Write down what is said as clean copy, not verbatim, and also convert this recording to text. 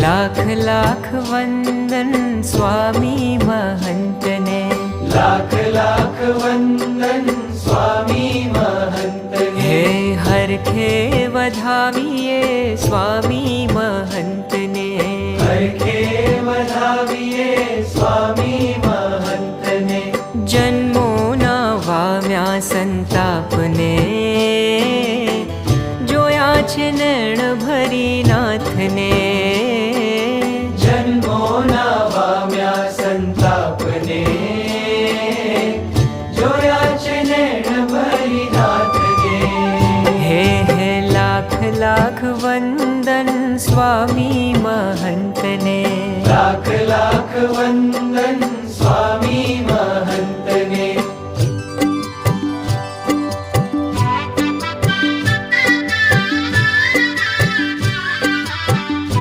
લાખ લાખ વંદન સ્વામી મહંતને, લાખ લાખ વંદન સ્વામી મહંતને. હે હરખે વધાવીએ સ્વામી મહંતને, હરખે વધાવીએ સ્વામી મહંતને. જન્મોના વાવ્યા સંતાપને, જોયા છે નૈણ ભરી નાથને. જન્મોના વામ્યા સંતાપને, જોયા છે નૈણ ભરી નાથને. હે હે લાખ લાખ વંદન સ્વામી મહંતને, લાખ લાખ વંદન